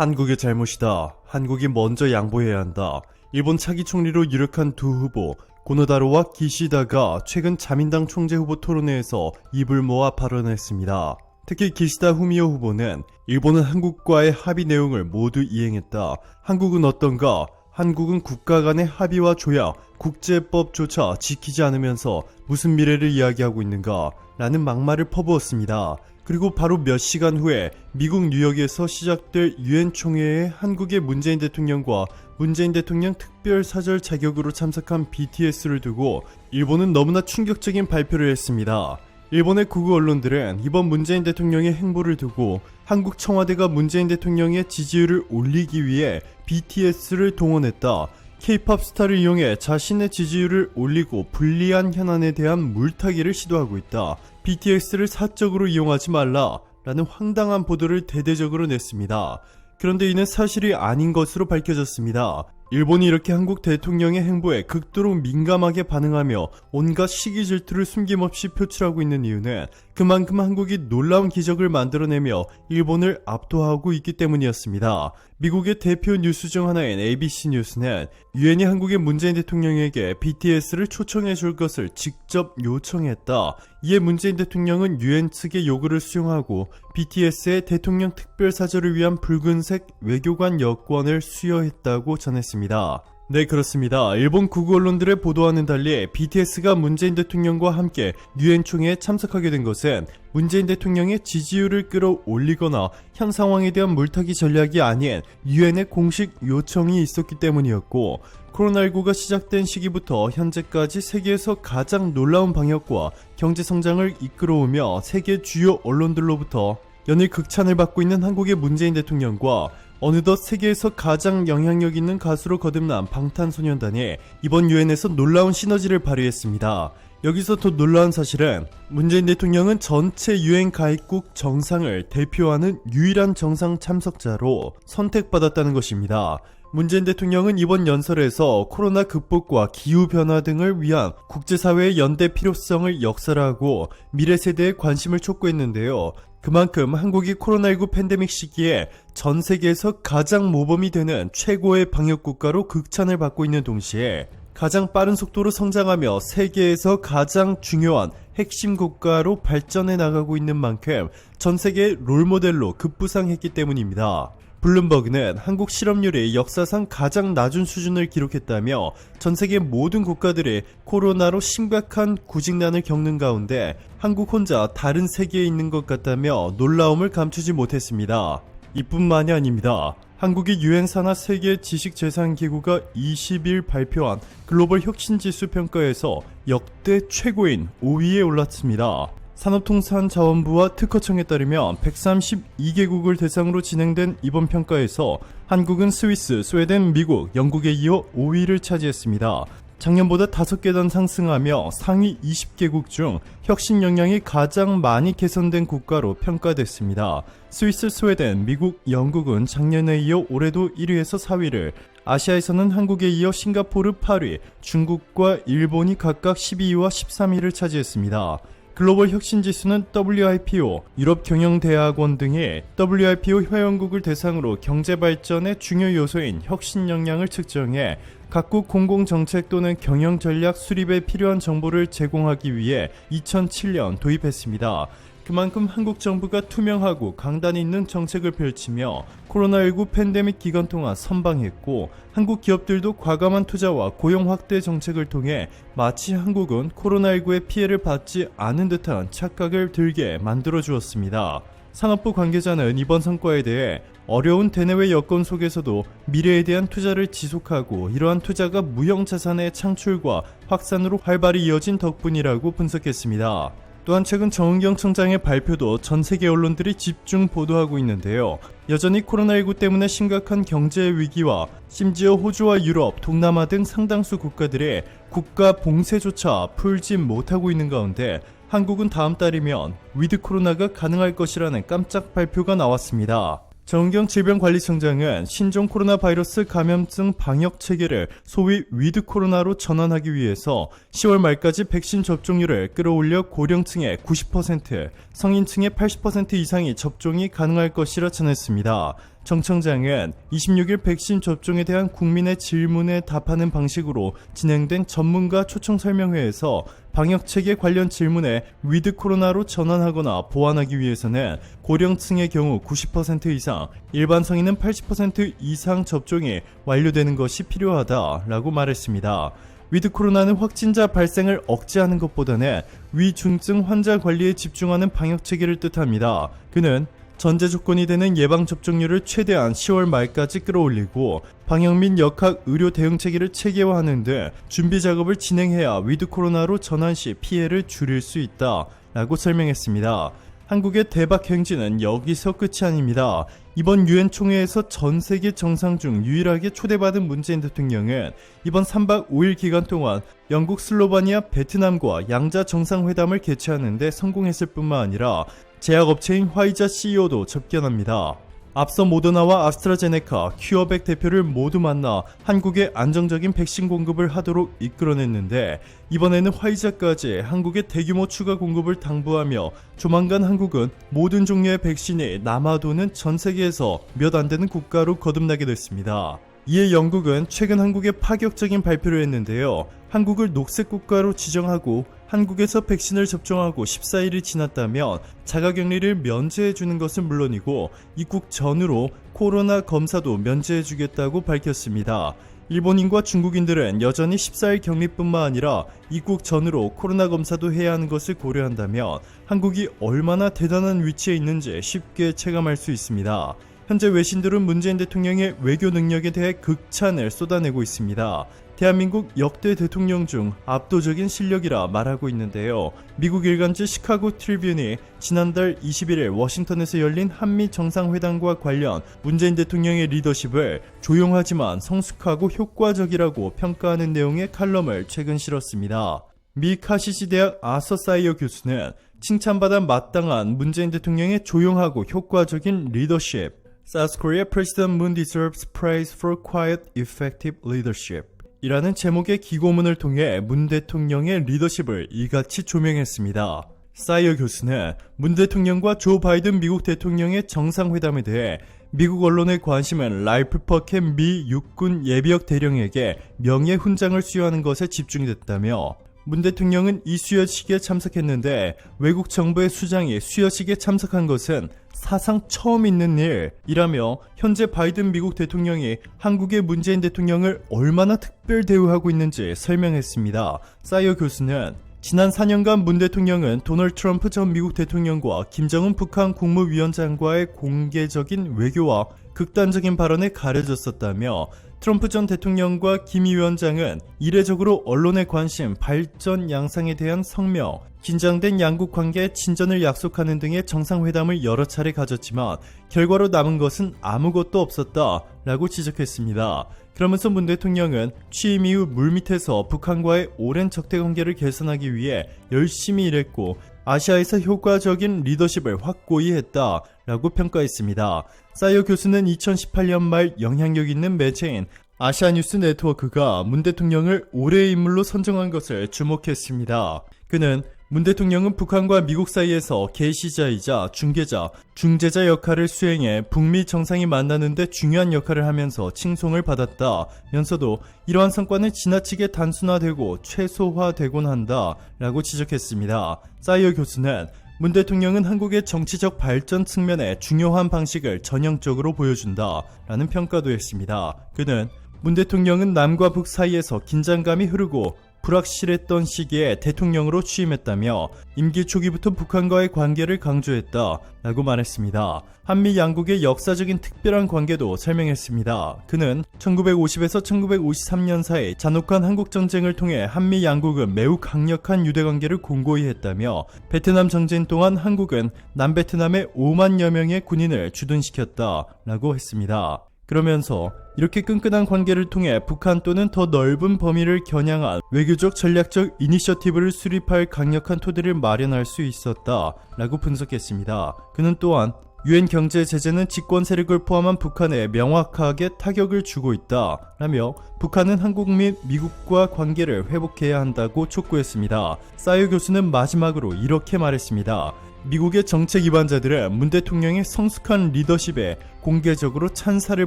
한국의 잘못이다. 한국이 먼저 양보해야 한다. 일본 차기 총리로 유력한 두 후보 고노다로와 기시다가 최근 자민당 총재 후보 토론회에서 입을 모아 발언했습니다. 특히 기시다 후미오 후보는 일본은 한국과의 합의 내용을 모두 이행했다. 한국은 어떤가? 한국은 국가 간의 합의와 조약, 국제법조차 지키지 않으면서 무슨 미래를 이야기하고 있는가? 라는 막말을 퍼부었습니다. 그리고 바로 몇 시간 후에 미국 뉴욕에서 시작될 유엔 총회에 한국의 문재인 대통령과 문재인 대통령 특별사절 자격으로 참석한 BTS를 두고 일본은 너무나 충격적인 발표를 했습니다. 일본의 극우 언론들은 이번 문재인 대통령의 행보를 두고 한국 청와대가 문재인 대통령의 지지율을 올리기 위해 BTS를 동원했다. K-POP 스타를 이용해 자신의 지지율을 올리고 불리한 현안에 대한 물타기를 시도하고 있다. BTS를 사적으로 이용하지 말라 라는 황당한 보도를 대대적으로 냈습니다. 그런데 이는 사실이 아닌 것으로 밝혀졌습니다. 일본이 이렇게 한국 대통령의 행보에 극도로 민감하게 반응하며 온갖 시기 질투를 숨김없이 표출하고 있는 이유는 그만큼 한국이 놀라운 기적을 만들어내며 일본을 압도하고 있기 때문이었습니다. 미국의 대표 뉴스 중 하나인 ABC 뉴스는 유엔이 한국의 문재인 대통령에게 BTS를 초청해 줄 것을 직접 요청했다. 이에 문재인 대통령은 유엔 측의 요구를 수용하고 BTS의 대통령 특별사절을 위한 붉은색 외교관 여권을 수여했다고 전했습니다. 네, 그렇습니다. 일본 극우 언론들의 보도와는 달리 BTS가 문재인 대통령과 함께 유엔 총회에 참석하게 된 것은 문재인 대통령의 지지율을 끌어올리거나 현 상황에 대한 물타기 전략이 아닌 유엔의 공식 요청이 있었기 때문이었고, 코로나19가 시작된 시기부터 현재까지 세계에서 가장 놀라운 방역과 경제 성장을 이끌어오며 세계 주요 언론들로부터 연일 극찬을 받고 있는 한국의 문재인 대통령과 어느덧 세계에서 가장 영향력 있는 가수로 거듭난 방탄소년단이 이번 유엔에서 놀라운 시너지를 발휘했습니다. 여기서 더 놀라운 사실은 문재인 대통령은 전체 유엔 가입국 정상을 대표하는 유일한 정상 참석자로 선택받았다는 것입니다. 문재인 대통령은 이번 연설에서 코로나 극복과 기후변화 등을 위한 국제사회의 연대 필요성을 역설하고 미래 세대의 관심을 촉구했는데요. 그만큼 한국이 코로나19 팬데믹 시기에 전 세계에서 가장 모범이 되는 최고의 방역국가로 극찬을 받고 있는 동시에 가장 빠른 속도로 성장하며 세계에서 가장 중요한 핵심 국가로 발전해 나가고 있는 만큼 전 세계의 롤모델로 급부상했기 때문입니다. 블룸버그는 한국 실업률이 역사상 가장 낮은 수준을 기록했다며 전 세계 모든 국가들이 코로나로 심각한 구직난을 겪는 가운데 한국 혼자 다른 세계에 있는 것 같다며 놀라움을 감추지 못했습니다. 이뿐만이 아닙니다. 한국이 유엔 산하 세계 지식재산기구가 20일 발표한 글로벌 혁신지수 평가에서 역대 최고인 5위에 올랐습니다. 산업통상자원부와 특허청에 따르면 132개국을 대상으로 진행된 이번 평가에서 한국은 스위스, 스웨덴, 미국, 영국에 이어 5위를 차지했습니다. 작년보다 5계단 상승하며 상위 20개국 중 혁신 역량이 가장 많이 개선된 국가로 평가됐습니다. 스위스, 스웨덴, 미국, 영국은 작년에 이어 올해도 1위에서 4위를, 아시아에서는 한국에 이어 싱가포르 8위, 중국과 일본이 각각 12위와 13위를 차지했습니다. 글로벌 혁신지수는 WIPO, 유럽경영대학원 등의 WIPO 회원국을 대상으로 경제발전의 중요 요소인 혁신 역량을 측정해 각국 공공정책 또는 경영전략 수립에 필요한 정보를 제공하기 위해 2007년 도입했습니다. 그만큼 한국 정부가 투명하고 강단 있는 정책을 펼치며 코로나19 팬데믹 기간 동안 선방했고, 한국 기업들도 과감한 투자와 고용 확대 정책을 통해 마치 한국은 코로나19의 피해를 받지 않은 듯한 착각을 들게 만들어 주었습니다. 산업부 관계자는 이번 성과에 대해 어려운 대내외 여건 속에서도 미래에 대한 투자를 지속하고 이러한 투자가 무형자산의 창출과 확산으로 활발히 이어진 덕분이라고 분석했습니다. 또한 최근 정은경 청장의 발표도 전 세계 언론들이 집중 보도하고 있는데요. 여전히 코로나19 때문에 심각한 경제 위기와 심지어 호주와 유럽, 동남아 등 상당수 국가들의 국가 봉쇄조차 풀지 못하고 있는 가운데 한국은 다음 달이면 위드 코로나가 가능할 것이라는 깜짝 발표가 나왔습니다. 정은경 질병관리청장은 신종 코로나 바이러스 감염증 방역 체계를 소위 위드 코로나로 전환하기 위해서 10월 말까지 백신 접종률을 끌어올려 고령층의 90%, 성인층의 80% 이상이 접종이 가능할 것이라 전했습니다. 정 청장은 26일 백신 접종에 대한 국민의 질문에 답하는 방식으로 진행된 전문가 초청 설명회에서 방역체계 관련 질문에 위드 코로나로 전환하거나 보완하기 위해서는 고령층의 경우 90% 이상, 일반 성인은 80% 이상 접종이 완료되는 것이 필요하다라고 말했습니다. 위드 코로나는 확진자 발생을 억제하는 것보다는 위중증 환자 관리에 집중하는 방역체계를 뜻합니다. 그는 전제 조건이 되는 예방접종률을 최대한 10월 말까지 끌어올리고 방역 및 역학 의료 대응체계를 체계화하는 등 준비 작업을 진행해야 위드 코로나로 전환 시 피해를 줄일 수 있다 라고 설명했습니다. 한국의 대박 행진은 여기서 끝이 아닙니다. 이번 유엔 총회에서 전 세계 정상 중 유일하게 초대받은 문재인 대통령은 이번 3박 5일 기간 동안 영국, 슬로바니아, 베트남과 양자 정상회담을 개최하는 데 성공했을 뿐만 아니라 제약업체인 화이자 CEO도 접견합니다. 앞서 모더나와 아스트라제네카, 큐어백 대표를 모두 만나 한국에 안정적인 백신 공급을 하도록 이끌어냈는데 이번에는 화이자까지 한국에 대규모 추가 공급을 당부하며 조만간 한국은 모든 종류의 백신이 남아도는 전 세계에서 몇 안 되는 국가로 거듭나게 됐습니다. 이에 영국은 최근 한국에 파격적인 발표를 했는데요. 한국을 녹색 국가로 지정하고 한국에서 백신을 접종하고 14일이 지났다면 자가격리를 면제해주는 것은 물론이고 입국 전후로 코로나 검사도 면제해주겠다고 밝혔습니다. 일본인과 중국인들은 여전히 14일 격리뿐만 아니라 입국 전후로 코로나 검사도 해야 하는 것을 고려한다면 한국이 얼마나 대단한 위치에 있는지 쉽게 체감할 수 있습니다. 현재 외신들은 문재인 대통령의 외교 능력에 대해 극찬을 쏟아내고 있습니다. 대한민국 역대 대통령 중 압도적인 실력이라 말하고 있는데요. 미국 일간지 시카고 트리뷴이 지난달 21일 워싱턴에서 열린 한미 정상회담과 관련 문재인 대통령의 리더십을 조용하지만 성숙하고 효과적이라고 평가하는 내용의 칼럼을 최근 실었습니다. 미 카시시 대학 아서 사이어 교수는 칭찬받아 마땅한 문재인 대통령의 조용하고 효과적인 리더십, South Korea President Moon deserves praise for quiet, effective leadership 이라는 제목의 기고문을 통해 문 대통령의 리더십을 이같이 조명했습니다. 사이어 교수는 문 대통령과 조 바이든 미국 대통령의 정상회담에 대해 미국 언론의 관심은 라이프 퍼켓 미 육군 예비역 대령에게 명예훈장을 수여하는 것에 집중됐다며 문 대통령은 이 수여식에 참석했는데 외국 정부의 수장이 수여식에 참석한 것은 사상 처음 있는 일이라며 현재 바이든 미국 대통령이 한국의 문재인 대통령을 얼마나 특별 대우하고 있는지 설명했습니다. 사이어 교수는 지난 4년간 문 대통령은 도널드 트럼프 전 미국 대통령과 김정은 북한 국무위원장과의 공개적인 외교와 극단적인 발언에 가려졌었다며 트럼프 전 대통령과 김 위원장은 이례적으로 언론의 관심, 발전 양상에 대한 성명, 긴장된 양국 관계의 진전을 약속하는 등의 정상회담을 여러 차례 가졌지만 결과로 남은 것은 아무것도 없었다라고 지적했습니다. 그러면서 문 대통령은 취임 이후 물밑에서 북한과의 오랜 적대관계를 개선하기 위해 열심히 일했고 아시아에서 효과적인 리더십을 확고히 했다라고 평가했습니다. 사이어 교수는 2018년 말 영향력 있는 매체인 아시아뉴스 네트워크가 문 대통령을 올해의 인물로 선정한 것을 주목했습니다. 그는 문 대통령은 북한과 미국 사이에서 계시자이자 중재자 역할을 수행해 북미 정상이 만나는 데 중요한 역할을 하면서 칭송을 받았다면서도 이러한 성과는 지나치게 단순화되고 최소화되곤 한다라고 지적했습니다. 사이어 교수는 문 대통령은 한국의 정치적 발전 측면에 중요한 방식을 전형적으로 보여준다라는 평가도 했습니다. 그는 문 대통령은 남과 북 사이에서 긴장감이 흐르고 불확실했던 시기에 대통령으로 취임했다며 임기 초기부터 북한과의 관계를 강조했다라고 말했습니다. 한미 양국의 역사적인 특별한 관계도 설명했습니다. 그는 1950에서 1953년 사이 잔혹한 한국전쟁을 통해 한미 양국은 매우 강력한 유대관계를 공고히 했다며 베트남 전쟁 동안 한국은 남베트남에 5만여 명의 군인을 주둔시켰다라고 했습니다. 그러면서 이렇게 끈끈한 관계를 통해 북한 또는 더 넓은 범위를 겨냥한 외교적 전략적 이니셔티브를 수립할 강력한 토대를 마련할 수 있었다라고 분석했습니다. 그는 또한 유엔 경제 제재는 집권 세력을 포함한 북한에 명확하게 타격을 주고 있다 라며 북한은 한국 및 미국과 관계를 회복해야 한다고 촉구했습니다. 사이어 교수는 마지막으로 이렇게 말했습니다. 미국의 정책 위반자들은 문 대통령의 성숙한 리더십에 공개적으로 찬사를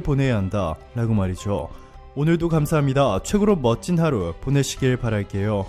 보내야 한다 라고 말이죠. 오늘도 감사합니다. 최고로 멋진 하루 보내시길 바랄게요.